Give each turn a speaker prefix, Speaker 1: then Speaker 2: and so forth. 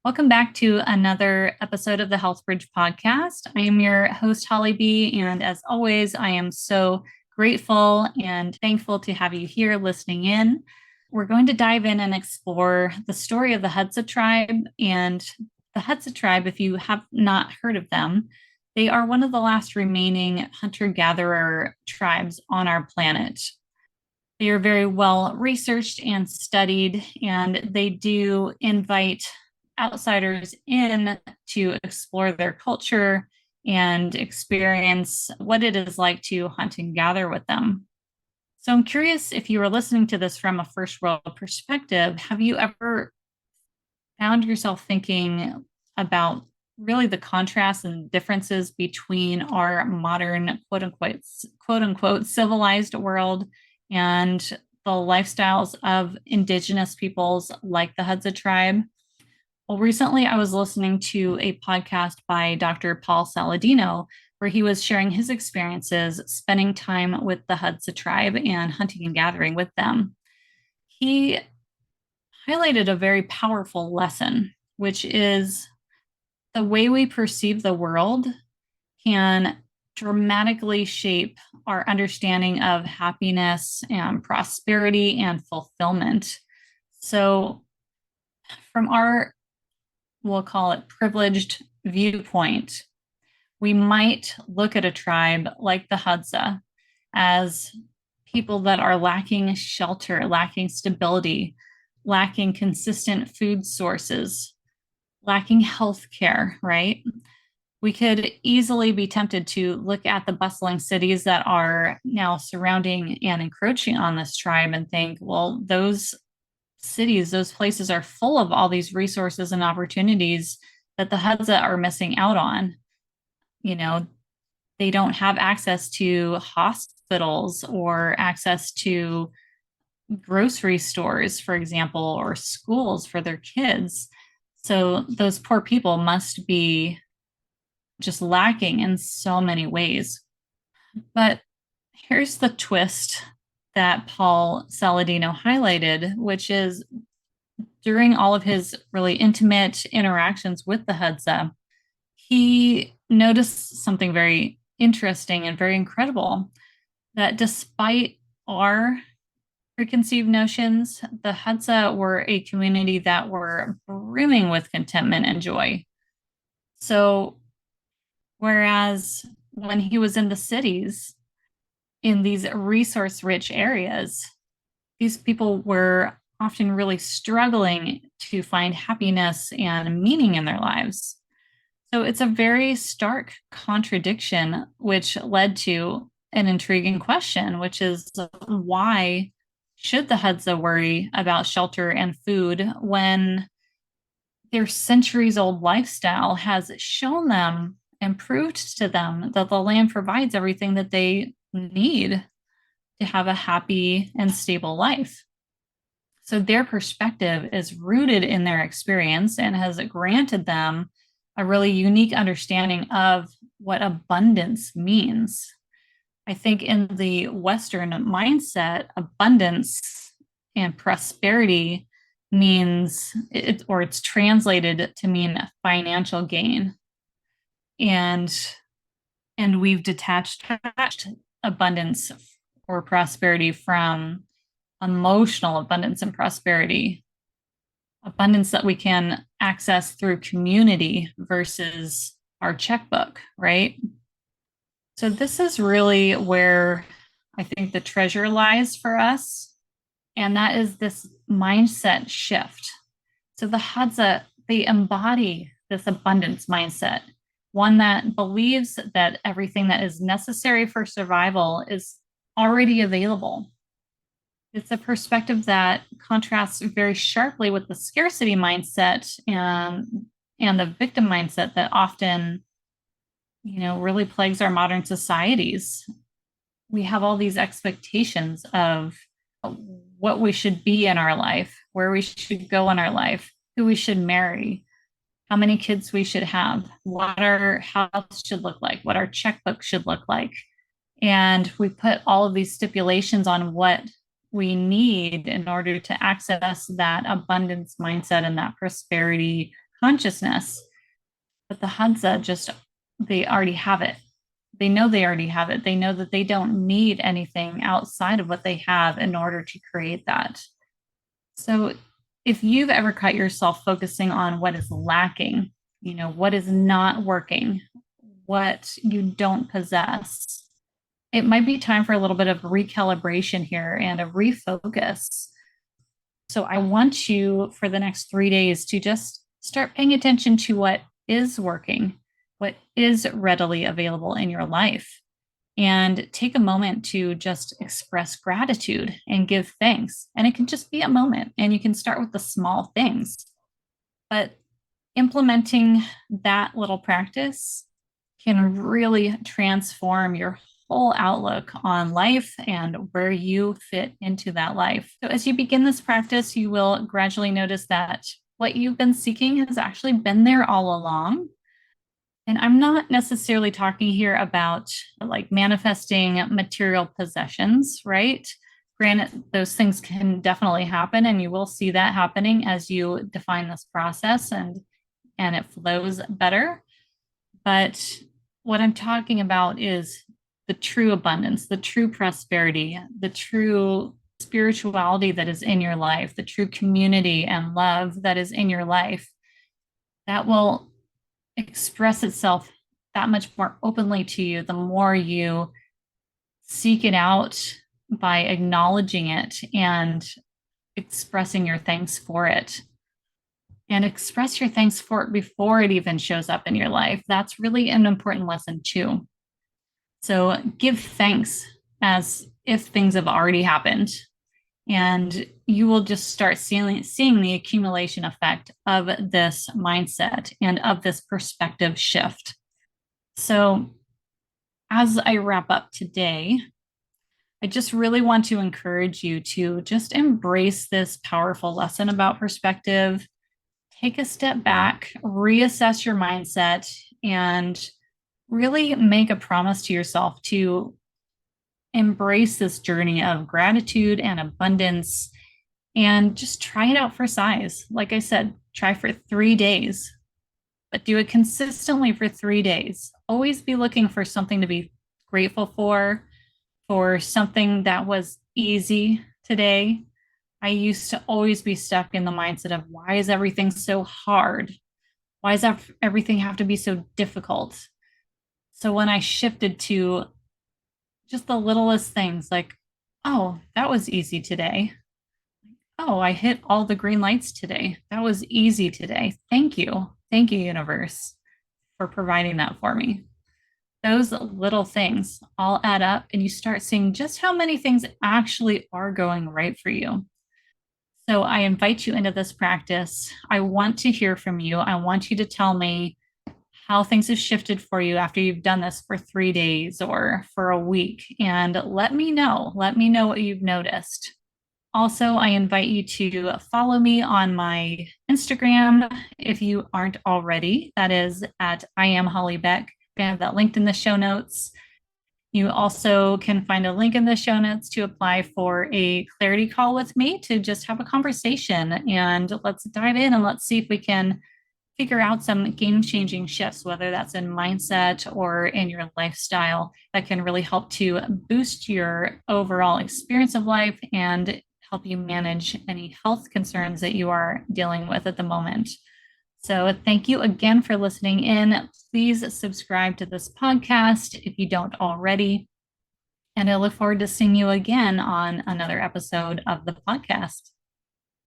Speaker 1: Welcome back to another episode of the Health Bridge podcast. I am your host, Holly B. And as always, I am so grateful and thankful to have you here listening in. We're going to dive in and explore the story of the Hadza Tribe. And the Hadza Tribe, if you have not heard of them, they are one of the last remaining hunter-gatherer tribes on our planet. They are very well researched and studied, and they do invite outsiders in to explore their culture and experience what it is like to hunt and gather with them. So I'm curious, if you were listening to this from a first world perspective, have you ever found yourself thinking about really the contrasts and differences between our modern quote unquote civilized world and the lifestyles of indigenous peoples like the Hadza tribe? Well, recently I was listening to a podcast by Dr. Paul Saladino, where he was sharing his experiences spending time with the Hadza tribe and hunting and gathering with them. He highlighted a very powerful lesson, which is the way we perceive the world can dramatically shape our understanding of happiness and prosperity and fulfillment. So, from our, we'll call it privileged viewpoint, we might look at a tribe like the Hadza as people that are lacking shelter, lacking stability, lacking consistent food sources, lacking health care, right? We could easily be tempted to look at the bustling cities that are now surrounding and encroaching on this tribe and think, well, those cities, those places are full of all these resources and opportunities that the Hadza are missing out on. You know, they don't have access to hospitals or access to grocery stores, for example, or schools for their kids. So those poor people must be just lacking in so many ways. But here's the twist that Paul Saladino highlighted, which is during all of his really intimate interactions with the Hadza, he noticed something very interesting and very incredible, that despite our preconceived notions, the Hadza were a community that were brimming with contentment and joy. So, whereas when he was in the cities, in these resource rich areas, these people were often really struggling to find happiness and meaning in their lives. So it's a very stark contradiction, which led to an intriguing question, which is why should the Hadza worry about shelter and food when their centuries old lifestyle has shown them and proved to them that the land provides everything that they need to have a happy and stable life? So their perspective is rooted in their experience and has granted them a really unique understanding of what abundance means. I think in the Western mindset, abundance and prosperity means it, or it's translated to mean financial gain. And we've detached abundance or prosperity from emotional abundance and prosperity, abundance that we can access through community versus our checkbook, right? So this is really where I think the treasure lies for us. And that is this mindset shift. So the Hadza, they embody this abundance mindset, one that believes that everything that is necessary for survival is already available. It's a perspective that contrasts very sharply with the scarcity mindset and the victim mindset that often, really plagues our modern societies. We have all these expectations of what we should be in our life, where we should go in our life, who we should marry, how many kids we should have, what our house should look like, what our checkbook should look like. And we put all of these stipulations on what we need in order to access that abundance mindset and that prosperity consciousness. But the Hadza just, they already have it. They know they already have it. They know that they don't need anything outside of what they have in order to create that. So if you've ever caught yourself focusing on what is lacking, what is not working, what you don't possess, it might be time for a little bit of recalibration here and a refocus. So I want you for the next 3 days to just start paying attention to what is working, what is readily available in your life, and take a moment to just express gratitude and give thanks. And it can just be a moment, and you can start with the small things. But implementing that little practice can really transform your whole outlook on life and where you fit into that life. So, as you begin this practice, you will gradually notice that what you've been seeking has actually been there all along. And I'm not necessarily talking here about like manifesting material possessions, right? Granted, those things can definitely happen, and you will see that happening as you define this process and it flows better. But what I'm talking about is the true abundance, the true prosperity, the true spirituality that is in your life, the true community and love that is in your life that will express itself that much more openly to you the more you seek it out by acknowledging it and expressing your thanks for it. And express your thanks for it before it even shows up in your life. That's really an important lesson, too. So give thanks as if things have already happened. And you will just start seeing the accumulation effect of this mindset and of this perspective shift. So, as I wrap up today, I just really want to encourage you to just embrace this powerful lesson about perspective. Take a step back, reassess your mindset, and really make a promise to yourself to embrace this journey of gratitude and abundance and just try it out for size. Like I said, try for 3 days, but do it consistently for 3 days. Always be looking for something to be grateful for something that was easy today. I used to always be stuck in the mindset of why is everything so hard? Why does everything have to be so difficult? So when I shifted to just the littlest things like, oh, that was easy today. Oh, I hit all the green lights today. That was easy today. Thank you. Thank you, universe, for providing that for me. Those little things all add up, and you start seeing just how many things actually are going right for you. So I invite you into this practice. I want to hear from you. I want you to tell me how things have shifted for you after you've done this for 3 days or for a week. And let me know. Let me know what you've noticed. Also, I invite you to follow me on my Instagram if you aren't already. That is at I am Holly Beck. I have that linked in the show notes. You also can find a link in the show notes to apply for a clarity call with me to just have a conversation. And let's dive in and let's see if we can figure out some game-changing shifts, whether that's in mindset or in your lifestyle, that can really help to boost your overall experience of life and help you manage any health concerns that you are dealing with at the moment. So thank you again for listening in. Please subscribe to this podcast if you don't already. And I look forward to seeing you again on another episode of the podcast.